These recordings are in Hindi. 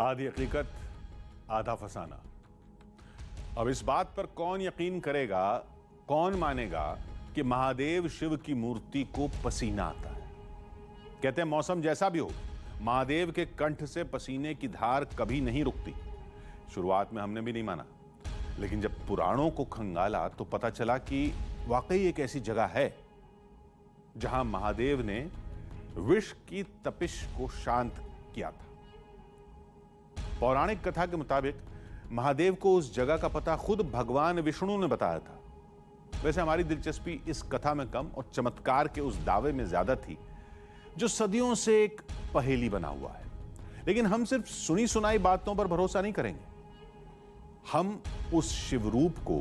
आधी हकीकत आधा फसाना। अब इस बात पर कौन यकीन करेगा, कौन मानेगा कि महादेव शिव की मूर्ति को पसीना आता है। कहते हैं मौसम जैसा भी हो, महादेव के कंठ से पसीने की धार कभी नहीं रुकती। शुरुआत में हमने भी नहीं माना, लेकिन जब पुराणों को खंगाला तो पता चला कि वाकई एक ऐसी जगह है जहां महादेव ने विष की तपिश को शांत किया था। पौराणिक कथा के मुताबिक महादेव को उस जगह का पता खुद भगवान विष्णु ने बताया था। वैसे हमारी दिलचस्पी इस कथा में कम और चमत्कार के उस दावे में ज्यादा थी जो सदियों से एक पहेली बना हुआ है। लेकिन हम सिर्फ सुनी सुनाई बातों पर भरोसा नहीं करेंगे, हम उस शिवरूप को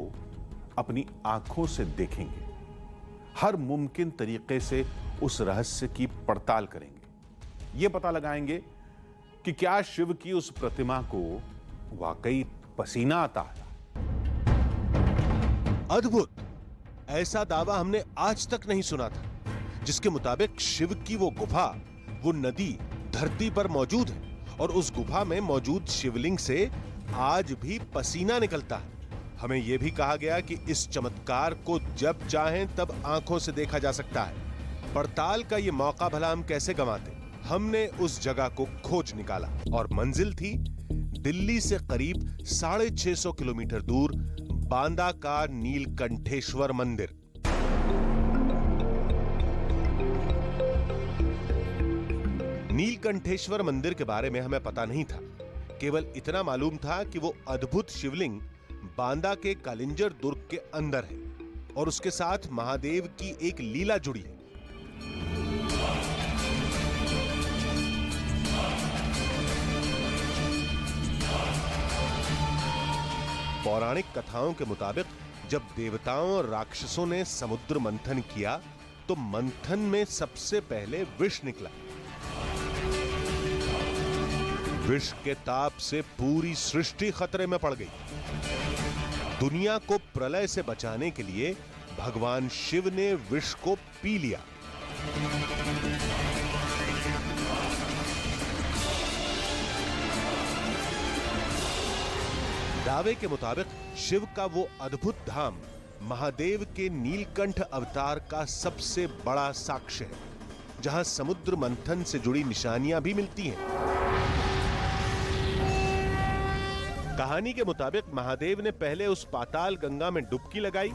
अपनी आंखों से देखेंगे, हर मुमकिन तरीके से उस रहस्य की पड़ताल करेंगे, यह पता लगाएंगे कि क्या शिव की उस प्रतिमा को वाकई पसीना आता है। अद्भुत! ऐसा दावा हमने आज तक नहीं सुना था, जिसके मुताबिक शिव की वो गुफा, वो नदी धरती पर मौजूद है और उस गुफा में मौजूद शिवलिंग से आज भी पसीना निकलता है। हमें यह भी कहा गया कि इस चमत्कार को जब चाहें तब आंखों से देखा जा सकता है। पड़ताल का यह मौका भला हम कैसे गंवाते। हमने उस जगह को खोज निकाला और मंजिल थी दिल्ली से करीब 650 किलोमीटर दूर बांदा का नीलकंठेश्वर मंदिर। नीलकंठेश्वर मंदिर के बारे में हमें पता नहीं था, केवल इतना मालूम था कि वो अद्भुत शिवलिंग बांदा के कालिंजर दुर्ग के अंदर है और उसके साथ महादेव की एक लीला जुड़ी है। पौराणिक कथाओं के मुताबिक जब देवताओं और राक्षसों ने समुद्र मंथन किया तो मंथन में सबसे पहले विष निकला। विष के ताप से पूरी सृष्टि खतरे में पड़ गई। दुनिया को प्रलय से बचाने के लिए भगवान शिव ने विष को पी लिया। दावे के मुताबिक शिव का वो अद्भुत धाम महादेव के नीलकंठ अवतार का सबसे बड़ा साक्ष्य है, जहां समुद्र मंथन से जुड़ी निशानियां भी मिलती हैं। कहानी के मुताबिक महादेव ने पहले उस पाताल गंगा में डुबकी लगाई,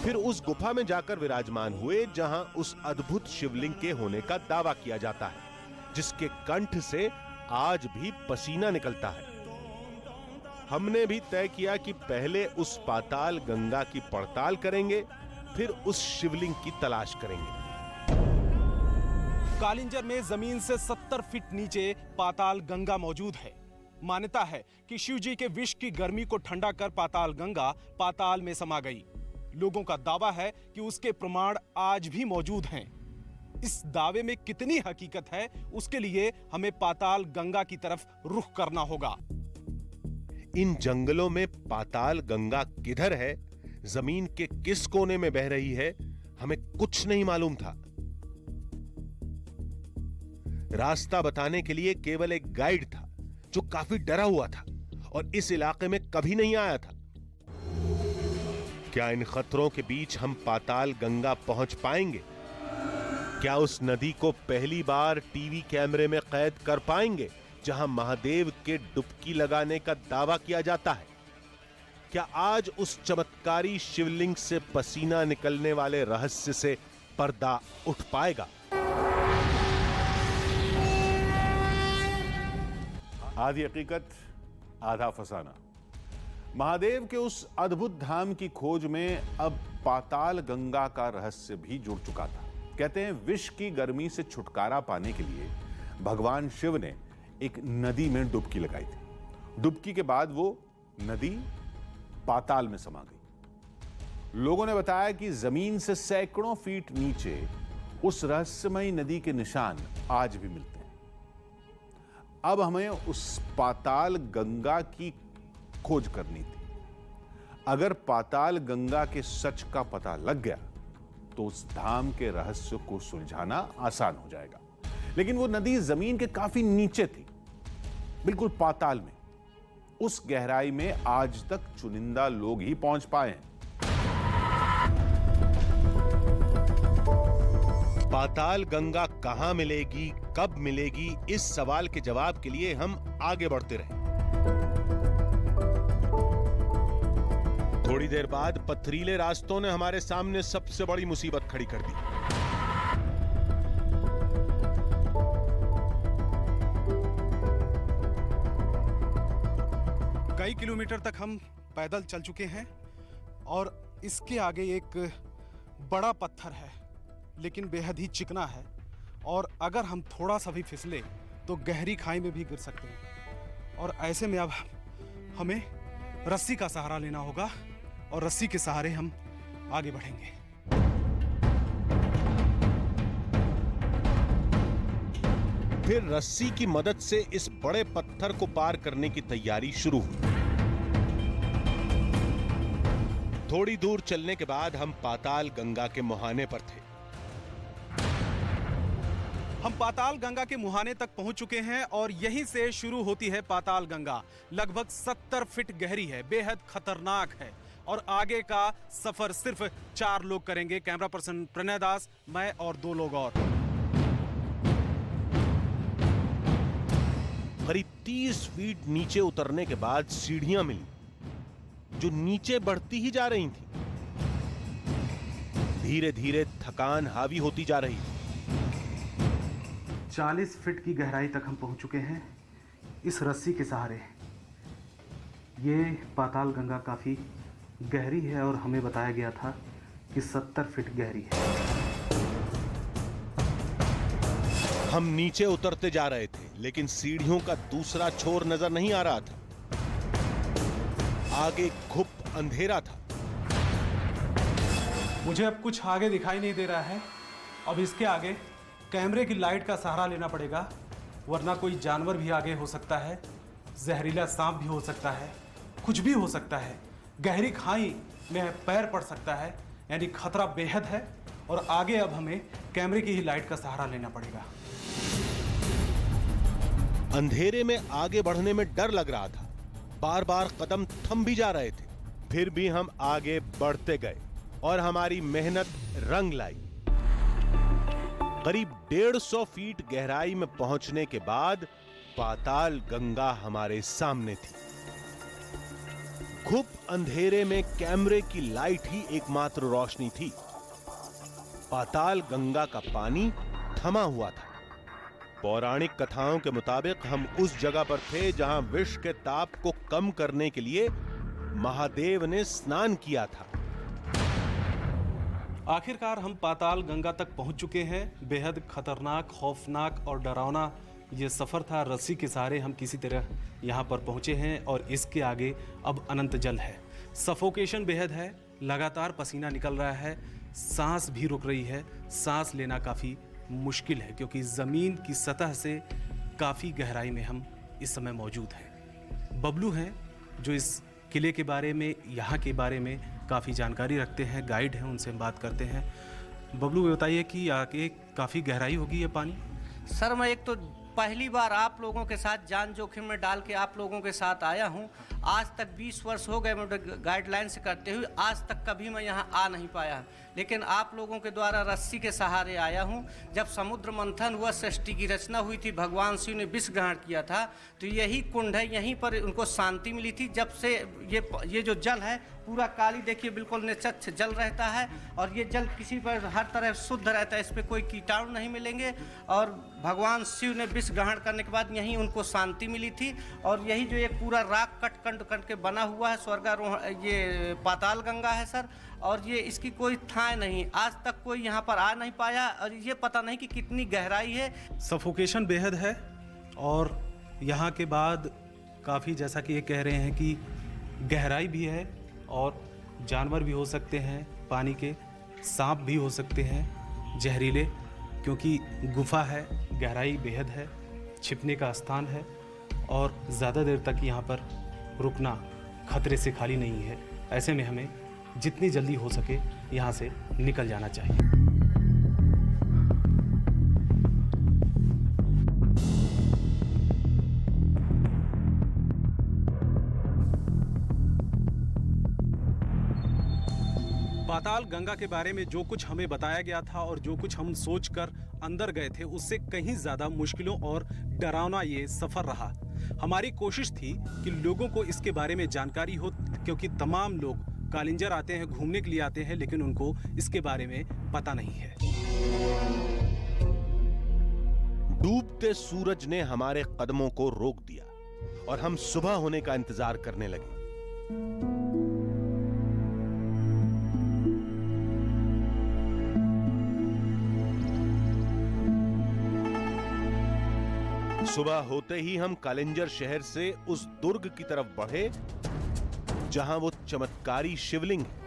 फिर उस गुफा में जाकर विराजमान हुए जहां उस अद्भुत शिवलिंग के होने का दावा किया जाता है, जिसके कंठ से आज भी पसीना निकलता है। हमने भी तय किया कि पहले उस पाताल गंगा की पड़ताल करेंगे, फिर उस शिवलिंग की तलाश करेंगे। कालिंजर में जमीन से 70 फीट नीचे पाताल गंगा मौजूद है। मान्यता है कि शिव जी के विष की गर्मी को ठंडा कर पाताल गंगा पाताल में समा गई। लोगों का दावा है कि उसके प्रमाण आज भी मौजूद हैं। इस दावे में कितनी हकीकत है, उसके लिए हमें पाताल गंगा की तरफ रुख करना होगा। इन जंगलों में पाताल गंगा किधर है, जमीन के किस कोने में बह रही है, हमें कुछ नहीं मालूम था। रास्ता बताने के लिए केवल एक गाइड था जो काफी डरा हुआ था और इस इलाके में कभी नहीं आया था। क्या इन खतरों के बीच हम पाताल गंगा पहुंच पाएंगे? क्या उस नदी को पहली बार टीवी कैमरे में कैद कर पाएंगे जहां महादेव के डुबकी लगाने का दावा किया जाता है? क्या आज उस चमत्कारी शिवलिंग से पसीना निकलने वाले रहस्य से पर्दा उठ पाएगा? आधी हकीकत आधा फसाना। महादेव के उस अद्भुत धाम की खोज में अब पाताल गंगा का रहस्य भी जुड़ चुका था। कहते हैं विष की गर्मी से छुटकारा पाने के लिए भगवान शिव ने एक नदी में डुबकी लगाई थी। डुबकी के बाद वो नदी पाताल में समा गई। लोगों ने बताया कि जमीन से सैकड़ों फीट नीचे उस रहस्यमयी नदी के निशान आज भी मिलते हैं। अब हमें उस पाताल गंगा की खोज करनी थी। अगर पाताल गंगा के सच का पता लग गया तो उस धाम के रहस्य को सुलझाना आसान हो जाएगा। लेकिन वो नदी जमीन के काफी नीचे थी, बिल्कुल पाताल में। उस गहराई में आज तक चुनिंदा लोग ही पहुंच पाए हैं। पाताल गंगा कहां मिलेगी, कब मिलेगी, इस सवाल के जवाब के लिए हम आगे बढ़ते रहे। थोड़ी देर बाद पथरीले रास्तों ने हमारे सामने सबसे बड़ी मुसीबत खड़ी कर दी। कई किलोमीटर तक हम पैदल चल चुके हैं और इसके आगे एक बड़ा पत्थर है, लेकिन बेहद ही चिकना है और अगर हम थोड़ा सा भी फिसले तो गहरी खाई में भी गिर सकते हैं। और ऐसे में अब हमें रस्सी का सहारा लेना होगा और रस्सी के सहारे हम आगे बढ़ेंगे। फिर रस्सी की मदद से इस बड़े पत्थर को पार करने की तैयारी शुरू हुई। थोड़ी दूर चलने के बाद हम पाताल गंगा के मुहाने पर थे। हम पाताल गंगा के मुहाने तक पहुंच चुके हैं और यहीं से शुरू होती है पाताल गंगा। लगभग 70 फीट गहरी है, बेहद खतरनाक है और आगे का सफर सिर्फ 4 लोग करेंगे। कैमरा पर्सन प्रणय दास, मैं और 2 लोग और। करीब 30 फीट नीचे उतरने के बाद सीढ़ियां मिली जो नीचे बढ़ती ही जा रही थी। धीरे धीरे थकान हावी होती जा रही थी। 40 फीट की गहराई तक हम पहुंच चुके हैं इस रस्सी के सहारे। ये पाताल गंगा काफ़ी गहरी है और हमें बताया गया था कि 70 फीट गहरी है। हम नीचे उतरते जा रहे थे, लेकिन सीढ़ियों का दूसरा छोर नजर नहीं आ रहा था। आगे घुप अंधेरा था। मुझे अब कुछ आगे दिखाई नहीं दे रहा है। अब इसके आगे कैमरे की लाइट का सहारा लेना पड़ेगा, वरना कोई जानवर भी आगे हो सकता है, जहरीला सांप भी हो सकता है, कुछ भी हो सकता है। गहरी खाई में पैर पड़ सकता है, यानी खतरा बेहद है और आगे अब हमें कैमरे की ही लाइट का सहारा लेना पड़ेगा। अंधेरे में आगे बढ़ने में डर लग रहा था। बार बार कदम थम भी जा रहे थे। फिर भी हम आगे बढ़ते गए और हमारी मेहनत रंग लाई। करीब 150 फीट गहराई में पहुंचने के बाद पाताल गंगा हमारे सामने थी। घुप अंधेरे में कैमरे की लाइट ही एकमात्र रोशनी थी। पाताल गंगा का पानी थमा हुआ था। पौराणिक कथाओं के मुताबिक हम उस जगह पर थे जहां विष के ताप को कम करने के लिए महादेव ने स्नान किया था। आखिरकार हम पाताल गंगा तक पहुंच चुके हैं। बेहद खतरनाक, खौफनाक और डरावना ये सफर था। रस्सी के सहारे हम किसी तरह यहाँ पर पहुंचे हैं और इसके आगे अब अनंत जल है। सफोकेशन बेहद है, लगातार पसीना निकल रहा है, सांस भी रुक रही है। सांस लेना काफ़ी मुश्किल है क्योंकि ज़मीन की सतह से काफ़ी गहराई में हम इस समय मौजूद हैं। बबलू हैं जो इस किले के बारे में, यहाँ के बारे में काफ़ी जानकारी रखते हैं, गाइड हैं, उनसे हम बात करते हैं। बबलू बताइए कि आगे काफ़ी गहराई होगी ये पानी? सर, मैं एक तो पहली बार आप लोगों के साथ जान जोखिम में डाल के आप लोगों के साथ आया हूं। आज तक 20 वर्ष हो गए मुझे गाइडलाइन से करते हुए, आज तक कभी मैं यहां आ नहीं पाया, लेकिन आप लोगों के द्वारा रस्सी के सहारे आया हूं। जब समुद्र मंथन हुआ, सृष्टि की रचना हुई थी, भगवान शिव ने विष ग्रहण किया था, तो यही कुंड है, यहीं पर उनको शांति मिली थी। जब से ये जो जल है पूरा काली, देखिए बिल्कुल निश्चित जल रहता है और ये जल किसी पर हर तरह शुद्ध रहता है, इस पर कोई कीटाणु नहीं मिलेंगे। और भगवान शिव ने विष ग्रहण करने के बाद यहीं उनको शांति मिली थी। और यही जो एक पूरा राख कट के बना हुआ है स्वर्गारोहण, ये पाताल गंगा है सर। और ये इसकी कोई थाह नहीं, आज तक कोई यहाँ पर आ नहीं पाया और ये पता नहीं कि कितनी गहराई है। सफोकेशन बेहद है और यहाँ के बाद काफ़ी, जैसा कि ये कह रहे हैं कि गहराई भी है और जानवर भी हो सकते हैं, पानी के सांप भी हो सकते हैं जहरीले, क्योंकि गुफा है, गहराई बेहद है, छिपने का स्थान है और ज़्यादा देर तक यहाँ पर रुकना खतरे से खाली नहीं है। ऐसे में हमें जितनी जल्दी हो सके यहाँ से निकल जाना चाहिए। पाताल गंगा के बारे में जो कुछ हमें बताया गया था और जो कुछ हम सोचकर अंदर गए थे उससे कहीं ज्यादा मुश्किलों और डरावना ये सफर रहा। हमारी कोशिश थी कि लोगों को इसके बारे में जानकारी हो, क्योंकि तमाम लोग कालिंजर आते हैं, घूमने के लिए आते हैं, लेकिन उनको इसके बारे में पता नहीं है। डूबते सूरज ने हमारे कदमों को रोक दिया और हम सुबह होने का इंतजार करने लगे। सुबह होते ही हम कालिंजर शहर से उस दुर्ग की तरफ बढ़े जहां वो चमत्कारी शिवलिंग है।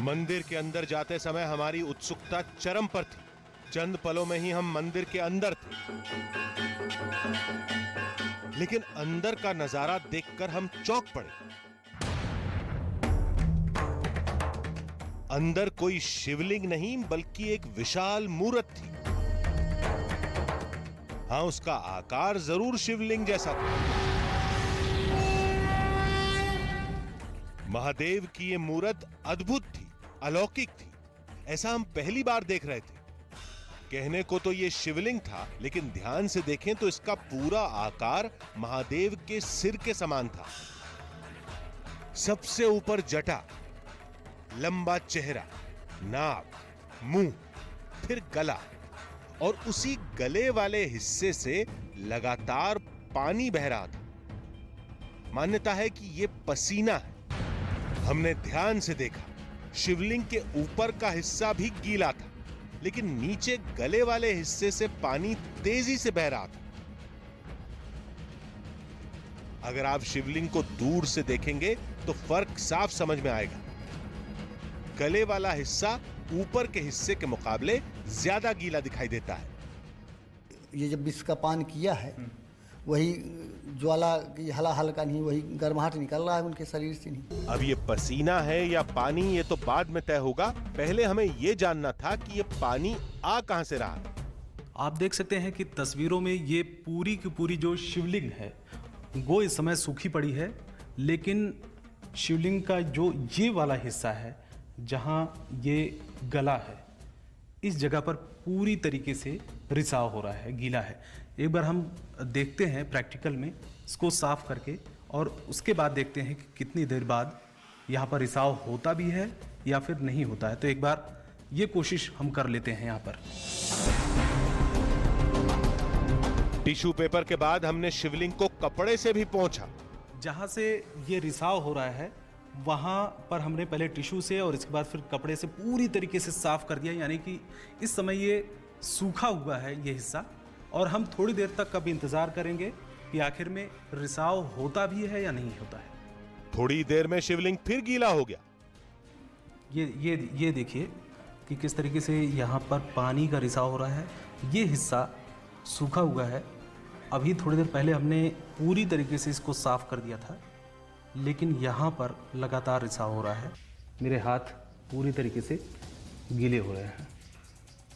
मंदिर के अंदर जाते समय हमारी उत्सुकता चरम पर थी। चंद पलों में ही हम मंदिर के अंदर थे, लेकिन अंदर का नजारा देखकर हम चौंक पड़े। अंदर कोई शिवलिंग नहीं बल्कि एक विशाल मूर्त थी। हां, उसका आकार जरूर शिवलिंग जैसा था। महादेव की यह मूर्त अद्भुत थी, अलौकिक थी। ऐसा हम पहली बार देख रहे थे। कहने को तो यह शिवलिंग था, लेकिन ध्यान से देखें तो इसका पूरा आकार महादेव के सिर के समान था। सबसे ऊपर जटा, लंबा चेहरा, नाक, मुंह, फिर गला, और उसी गले वाले हिस्से से लगातार पानी बह रहा था। मान्यता है कि यह पसीना है। हमने ध्यान से देखा, शिवलिंग के ऊपर का हिस्सा भी गीला था, लेकिन नीचे गले वाले हिस्से से पानी तेजी से बह रहा था। अगर आप शिवलिंग को दूर से देखेंगे तो फर्क साफ समझ में आएगा। गले वाला हिस्सा ऊपर के हिस्से के मुकाबले ज्यादा गीला दिखाई देता है। ये जब विष का पान किया है, वही ज्वाला की हल्का नहीं, वही गर्माहट निकल रहा है उनके शरीर से नहीं। अब ये पसीना है या पानी, ये तो बाद में तय होगा। पहले हमें ये जानना था कि ये पानी आ कहां से रहा है। आप देख सकते हैं कि तस्वीरों में ये पूरी की पूरी जो शिवलिंग है वो इस समय सूखी पड़ी है, लेकिन शिवलिंग का जो ये वाला हिस्सा है जहां ये गला है, इस जगह पर पूरी तरीके से रिसाव हो रहा है, गीला है। एक बार हम देखते हैं प्रैक्टिकल में इसको साफ करके, और उसके बाद देखते हैं कि कितनी देर बाद यहाँ पर रिसाव होता भी है या फिर नहीं होता है। तो एक बार ये कोशिश हम कर लेते हैं। यहाँ पर टिश्यू पेपर के बाद हमने शिवलिंग को कपड़े से भी पोंछा। जहाँ से ये रिसाव हो रहा है वहाँ पर हमने पहले टिश्यू से और इसके बाद फिर कपड़े से पूरी तरीके से साफ कर दिया, यानी कि इस समय ये सूखा हुआ है ये हिस्सा। और हम थोड़ी देर तक अब इंतजार करेंगे कि आखिर में रिसाव होता भी है या नहीं होता है। थोड़ी देर में शिवलिंग फिर गीला हो गया। ये देखिए कि किस तरीके से यहाँ पर पानी का रिसाव हो रहा है। ये हिस्सा सूखा हुआ है। अभी थोड़ी देर पहले हमने पूरी तरीके से इसको साफ कर दिया था, लेकिन यहाँ पर लगातार रिसाव हो रहा है। मेरे हाथ पूरी तरीके से गीले हो रहे हैं,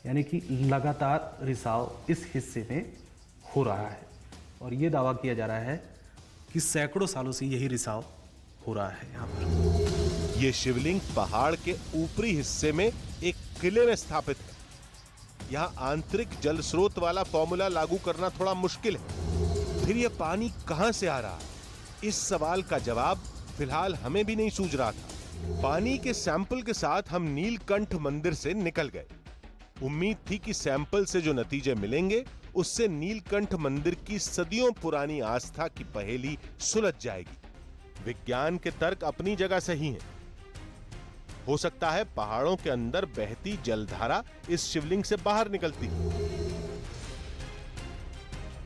यानी कि लगातार रिसाव इस हिस्से में हो रहा है। और ये दावा किया जा रहा है कि सैकड़ों सालों से यही रिसाव हो रहा है यहाँ पर। ये शिवलिंग पहाड़ के ऊपरी हिस्से में एक किले में स्थापित है। यहाँ आंतरिक जल स्रोत वाला फॉर्मूला लागू करना थोड़ा मुश्किल है। फिर यह पानी कहां से आ रहा है, इस सवाल का जवाब फिलहाल हमें भी नहीं सूझ रहा था। पानी के सैंपल के साथ हम नीलकंठ मंदिर से निकल गए। उम्मीद थी कि सैंपल से जो नतीजे मिलेंगे उससे नीलकंठ मंदिर की सदियों पुरानी आस्था की पहेली सुलझ जाएगी। विज्ञान के तर्क अपनी जगह सही हैं। हो सकता है पहाड़ों के अंदर बहती जलधारा इस शिवलिंग से बाहर निकलती है,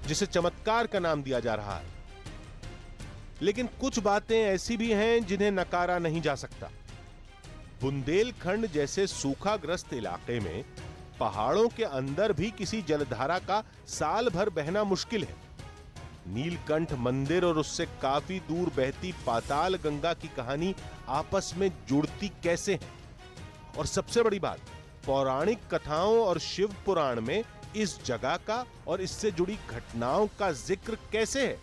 जिसे चमत्कार का नाम दिया जा रहा है। लेकिन कुछ बातें ऐसी भी हैं जिन्हें नकारा नहीं जा सकता। बुंदेलखंड जैसे सूखाग्रस्त इलाके में पहाड़ों के अंदर भी किसी जलधारा का साल भर बहना मुश्किल है। नीलकंठ मंदिर और उससे काफी दूर बहती पाताल गंगा की कहानी आपस में जुड़ती कैसे है? और सबसे बड़ी बात, पौराणिक कथाओं और शिव पुराण में इस जगह का और इससे जुड़ी घटनाओं का जिक्र कैसे है?